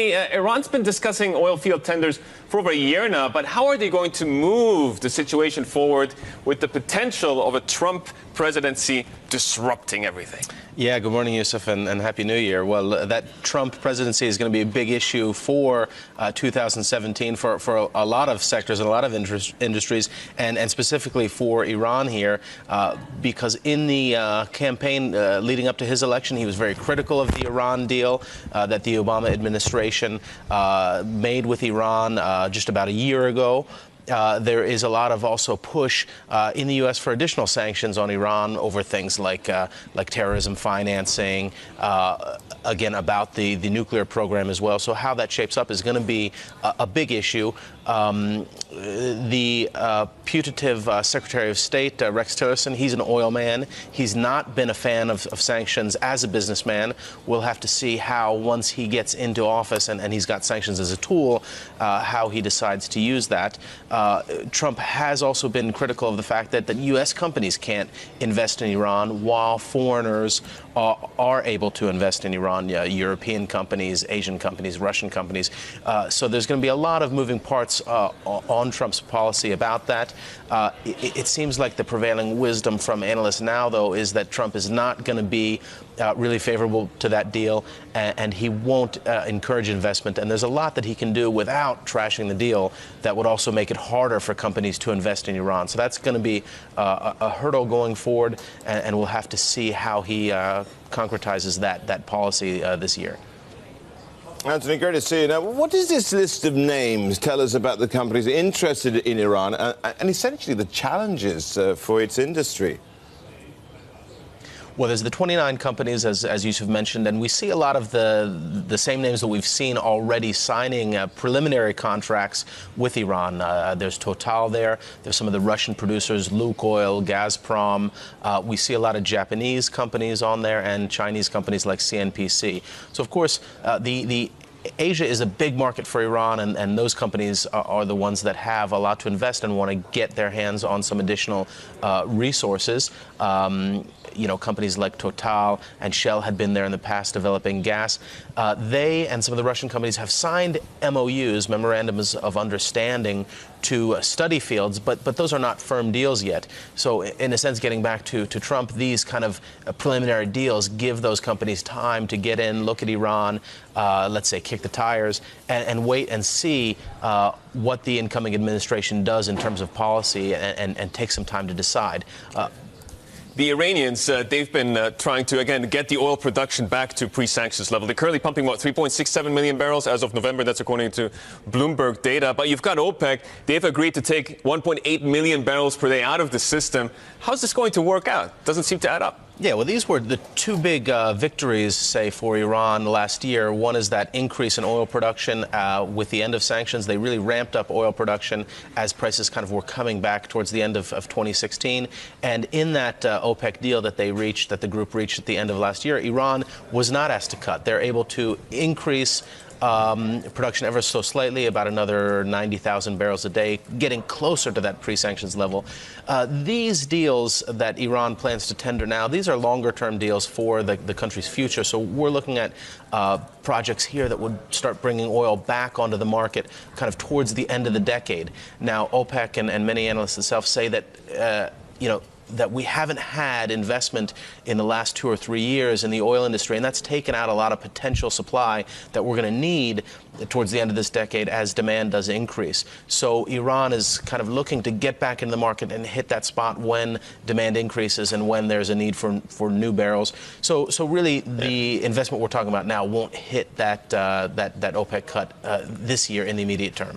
Iran's been discussing oil field tenders for over a year now, but how are they going to move the situation forward with the potential of a Trump presidency disrupting everything? Yeah, good morning, Yusuf, and Happy New Year. Well, that Trump presidency is going to be a big issue for 2017 for a lot of sectors and a lot of industries, and specifically for Iran here, because in the campaign leading up to his election, he was very critical of the Iran deal that the Obama administration made with Iran just about a year ago. There is a lot of also push in the U.S. for additional sanctions on Iran over things like terrorism financing, again, about the nuclear program as well. So how that shapes up is going to be a big issue. The putative Secretary of State, Rex Tillerson, he's an oil man. He's not been a fan of sanctions as a businessman. We'll have to see how, once he gets into office and he's got sanctions as a tool, how he decides to use that. Trump has also been critical of the fact that U.S. companies can't invest in Iran while foreigners are able to invest in Iran, European companies, Asian companies, Russian companies. So there's going to be a lot of moving parts on Trump's policy about that. It seems like the prevailing wisdom from analysts now, though, is that Trump is not going to be really favorable to that deal, and he won't encourage investment. And there's a lot that he can do without trashing the deal that would also make it harder for companies to invest in Iran. So that's going to be a hurdle going forward, and we'll have to see how he concretizes that policy this year. Anthony, great to see you. Now, what does this list of names tell us about the companies interested in Iran and essentially the challenges for its industry? Well, there's the 29 companies, as Yusuf mentioned, and we see a lot of the same names that we've seen already signing preliminary contracts with Iran. There's Total there. There's some of the Russian producers, Lukoil, Gazprom. We see a lot of Japanese companies on there and Chinese companies like CNPC. So, of course, Asia is a big market for Iran, and those companies are the ones that have a lot to invest and want to get their hands on some additional resources. Companies like Total and Shell had been there in the past developing gas. They and some of the Russian companies have signed MOUs, memorandums of understanding, to study fields, but those are not firm deals yet. So in a sense, getting back to Trump, these kind of preliminary deals give those companies time to get in, look at Iran, let's say kick the tires, and wait and see what the incoming administration does in terms of policy and take some time to decide. The Iranians, they've been trying to, again, get the oil production back to pre-sanctions level. They're currently pumping, 3.67 million barrels as of November. That's according to Bloomberg data. But you've got OPEC. They've agreed to take 1.8 million barrels per day out of the system. How's this going to work out? Doesn't seem to add up. Yeah, well, these were the two big victories, say, for Iran last year. One is that increase in oil production with the end of sanctions. They really ramped up oil production as prices kind of were coming back towards the end of 2016. And in that OPEC deal that the group reached at the end of last year, Iran was not asked to cut. They're able to increase production ever so slightly, about another 90,000 barrels a day, getting closer to that pre-sanctions level. These deals that Iran plans to tender now, these are longer-term deals for the country's future. So we're looking at projects here that would start bringing oil back onto the market kind of towards the end of the decade. Now, OPEC and many analysts themselves say that, that we haven't had investment in the last 2 or 3 years in the oil industry, and that's taken out a lot of potential supply that we're going to need towards the end of this decade as demand does increase. So Iran is kind of looking to get back into the market and hit that spot when demand increases and when there's a need for new barrels. So really, the investment we're talking about now won't hit that OPEC cut this year in the immediate term.